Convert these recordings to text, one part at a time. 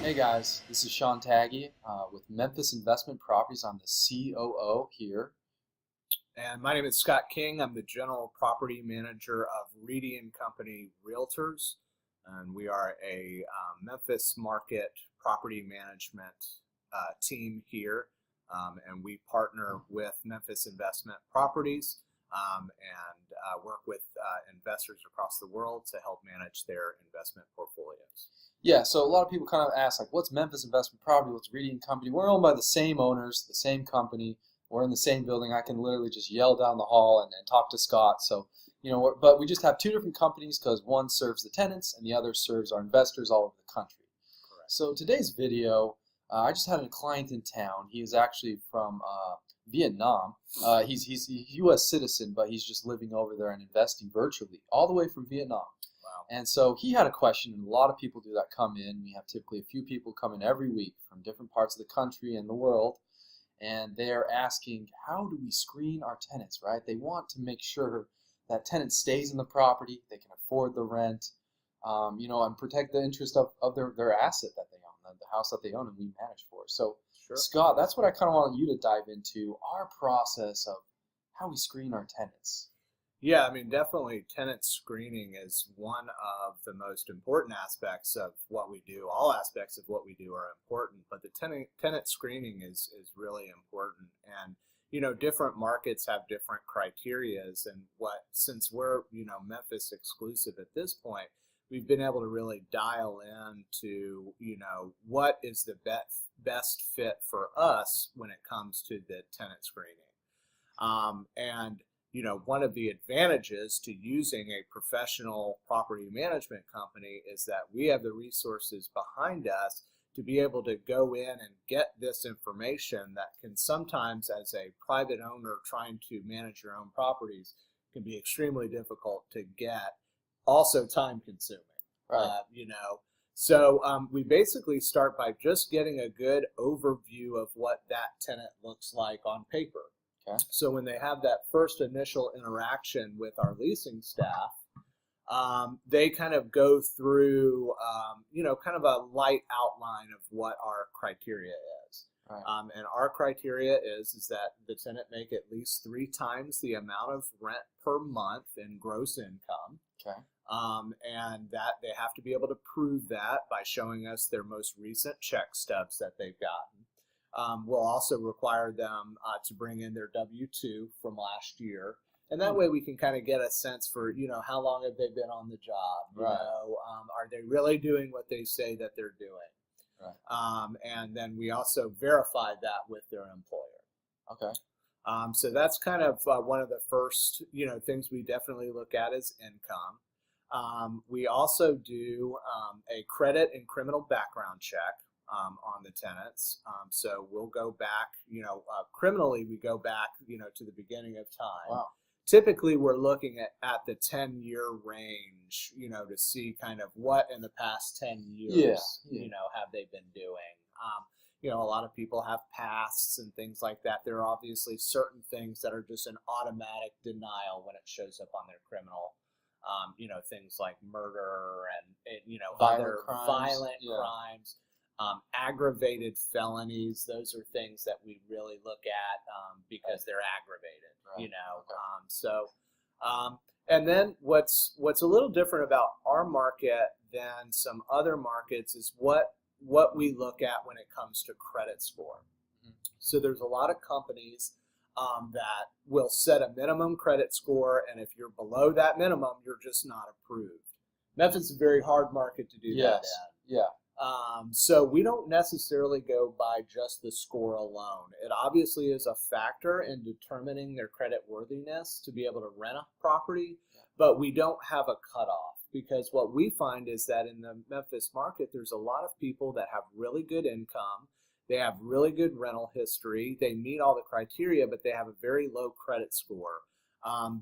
Hey guys, this is Sean Tagge with Memphis Investment Properties. I'm the COO here. And my name is Scott King. I'm the General Property Manager of Reedy and Company Realtors. And we are a Memphis market property management team here. And we partner with Memphis Investment Properties and work with investors across the world to help manage their investment portfolios. Yeah, so a lot of people kind of ask, like, what's Memphis Investment Property? What's Reedy and Company? We're owned by the same owners, the same company. We're in the same building. I can literally just yell down the hall and talk to Scott. So, but we just have two different companies because one serves the tenants and the other serves our investors all over the country. Correct. So today's video, I just had a client in town. He is actually from Vietnam. He's a U.S. citizen, but he's just living over there and investing virtually, all the way from Vietnam. Wow. And so he had a question, and a lot of people do that come in. We have typically a few people come in every week from different parts of the country and the world, and they are asking, how do we screen our tenants, right? They want to make sure that tenant stays in the property, they can afford the rent, and protect the interest of their asset that they own, the house that they own and we manage for. So, Sure. Scott, that's what I kind of want you to dive into, our process of how we screen our tenants. Yeah, I mean, definitely tenant screening is one of the most important aspects of what we do. All aspects of what we do are important, but the tenant screening is really important. And, different markets have different criterias. And since we're, Memphis exclusive at this point, we've been able to really dial in to, what is the best fit for us when it comes to the tenant screening. One of the advantages to using a professional property management company is that we have the resources behind us to be able to go in and get this information that can sometimes, as a private owner trying to manage your own properties, can be extremely difficult to get, also time consuming. Right. So we basically start by just getting a good overview of what that tenant looks like on paper. Okay. So when they have that first initial interaction with our leasing staff, they kind of go through, kind of a light outline of what our criteria is. Right. And our criteria is that the tenant make at least 3 times the amount of rent per month in gross income. Okay. And that they have to be able to prove that by showing us their most recent check stubs that they've gotten. We'll also require them to bring in their W-2 from last year. And that way we can kind of get a sense for, how long have they been on the job? Right. Are they really doing what they say that they're doing? Right. And then we also verify that with their employer. Okay. So that's kind of one of the first, things we definitely look at is income. We also do a credit and criminal background check on the tenants. So we'll go back, criminally we go back, to the beginning of time. Wow. Typically we're looking at the 10-year range, to see kind of what in the past 10 years, have they been doing. A lot of people have pasts and things like that. There are obviously certain things that are just an automatic denial when it shows up on their criminal, things like murder and, other violent crimes. Aggravated felonies, those are things that we really look at because they're aggravated, Right. Okay. And then what's a little different about our market than some other markets is what we look at when it comes to credit score. Mm-hmm. So there's a lot of companies that will set a minimum credit score, and if you're below that minimum, you're just not approved. Memphis is a very hard market to do that in. Yeah. So we don't necessarily go by just the score alone. It obviously is a factor in determining their credit worthiness to be able to rent a property, but we don't have a cutoff because what we find is that in the Memphis market, there's a lot of people that have really good income. They have really good rental history. They meet all the criteria, but they have a very low credit score.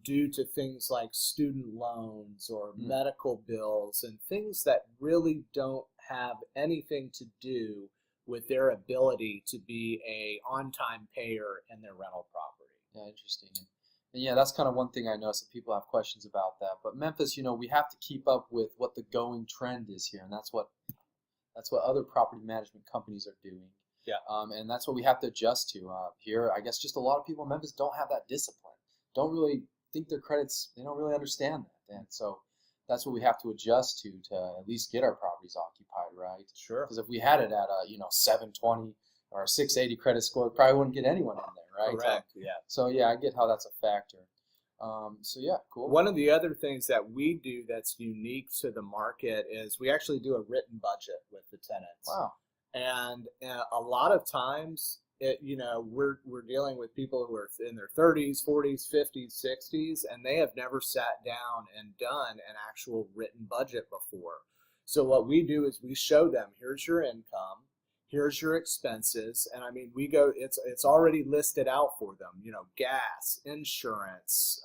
Due to things like student loans or medical bills and things that really don't have anything to do with their ability to be a on-time payer in their rental property. Yeah, interesting. And yeah, that's kind of one thing I know some people have questions about that. But Memphis, we have to keep up with what the going trend is here, and that's That's what other property management companies are doing. Yeah. And that's what we have to adjust to. Here, I guess just a lot of people in Memphis don't have that discipline. Don't really think their credits, they don't really understand that. And so that's what we have to adjust to at least get our properties occupied, right? Sure. Because if we had it at a 720 or a 680 credit score, we probably wouldn't get anyone in there, right? Correct. Yeah. So yeah, I get how that's a factor. So yeah, cool. One of the other things that we do that's unique to the market is we actually do a written budget with the tenants. Wow. And a lot of times, we're dealing with people who are in their 30s, 40s, 50s, 60s, and they have never sat down and done an actual written budget before. So what we do is we show them, here's your income, here's your expenses, and I mean, it's already listed out for them, gas, insurance,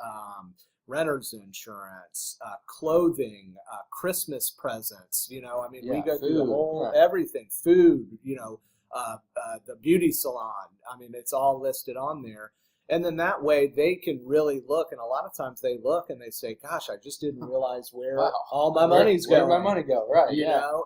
renter's insurance, clothing, Christmas presents, we go through the whole, everything, food, the beauty salon. I mean, it's all listed on there. And then that way they can really look, and a lot of times they look and they say, gosh, I just didn't realize where all my money's going. Where my money go, right.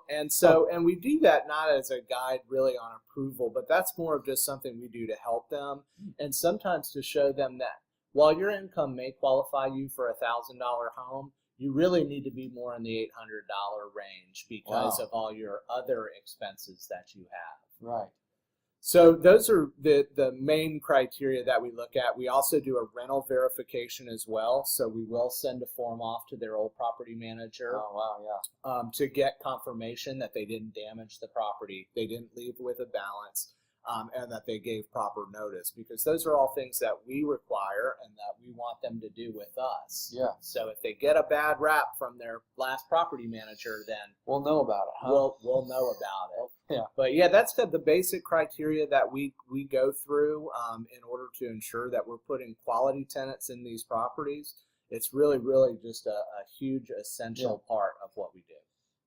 And so, and we do that not as a guide really on approval, but that's more of just something we do to help them, and sometimes to show them that while your income may qualify you for $1,000 home, you really need to be more in the $800 range because of all your other expenses that you have. Right. So those are the main criteria that we look at. We also do a rental verification as well. So we will send a form off to their old property manager. Oh, wow, yeah. To get confirmation that they didn't damage the property, they didn't leave with a balance, and that they gave proper notice, because those are all things that we require and that we want them to do with us. Yeah. So if they get a bad rap from their last property manager, then we'll know about it, huh? We'll know about it. Yeah. But yeah, that's the basic criteria that we go through in order to ensure that we're putting quality tenants in these properties. It's really, really just a huge essential part of what we do.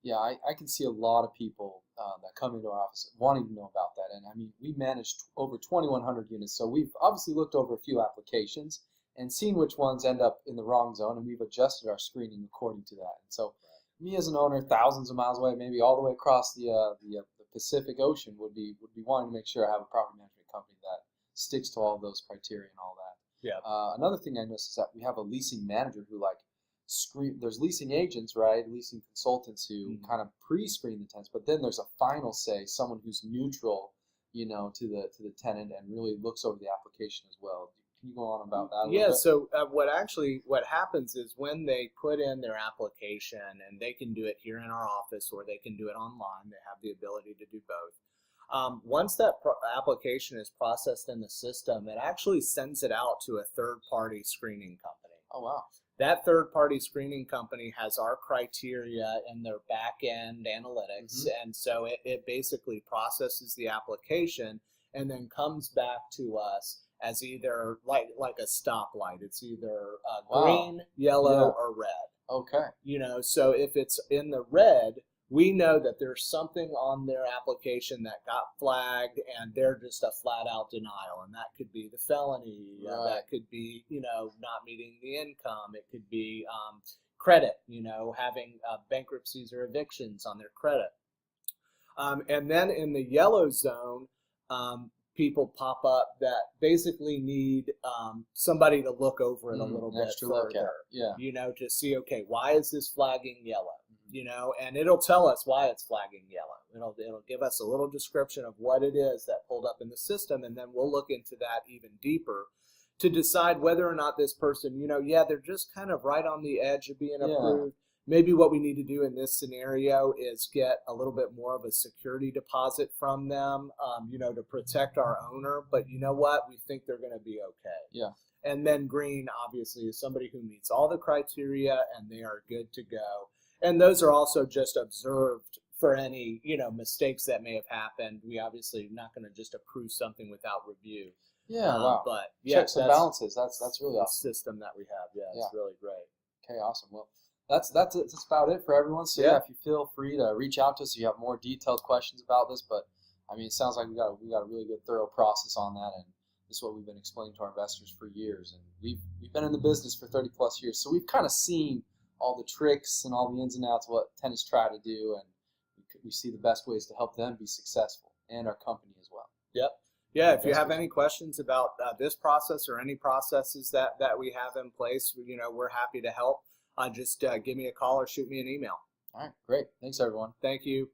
Yeah, I can see a lot of people that come into our office wanting to know about that. And I mean, we managed over 2,100 units, so we've obviously looked over a few applications and seen which ones end up in the wrong zone, and we've adjusted our screening according to that. And so me as an owner, thousands of miles away, maybe all the way across the Pacific Ocean, would be wanting to make sure I have a property management company that sticks to all of those criteria and all that. Yeah. Another thing I noticed is that we have a leasing manager who there's leasing agents, right? Leasing consultants who kind of pre-screen the tenants, but then there's a final say, someone who's neutral, to the tenant and really looks over the application as well. Can you go on about that? Yeah. So what happens is when they put in their application, and they can do it here in our office or they can do it online. They have the ability to do both. Once that application is processed in the system, it actually sends it out to a third-party screening company. Oh, wow. That third-party screening company has our criteria in their back-end analytics, and so it basically processes the application and then comes back to us as either like a stoplight. It's either green, yellow, or red. Okay. So if it's in the red, we know that there's something on their application that got flagged, and they're just a flat-out denial. And that could be the felony. Right. That could be, not meeting the income. It could be credit, having bankruptcies or evictions on their credit. And then in the yellow zone, people pop up that basically need somebody to look over it a little bit further. Yeah. To see, okay, why is this flagging yellow? And it'll tell us why it's flagging yellow. It'll give us a little description of what it is that pulled up in the system, and then we'll look into that even deeper to decide whether or not this person, they're just kind of right on the edge of being approved. Maybe what we need to do in this scenario is get a little bit more of a security deposit from them, to protect our owner. But you know what? We think they're going to be okay. Yeah. And then green, obviously, is somebody who meets all the criteria and they are good to go. And those are also just observed for any, mistakes that may have happened. We obviously are not going to just approve something without review. Yeah, wow. But checks and balances. That's really awesome. The system that we have. Yeah, it's really great. Okay, awesome. Well, that's about it for everyone. So yeah, if you feel free to reach out to us if you have more detailed questions about this. But I mean, it sounds like we got a really good, thorough process on that, and this is what we've been explaining to our investors for years. And we've been in the business for 30+ years, so we've kind of seen all the tricks and all the ins and outs of what tenants try to do, and we see the best ways to help them be successful and our company as well. Yep. Yeah, if you have any questions about this process or any processes that we have in place, we're happy to help. Just give me a call or shoot me an email. All right, great. Thanks, everyone. Thank you.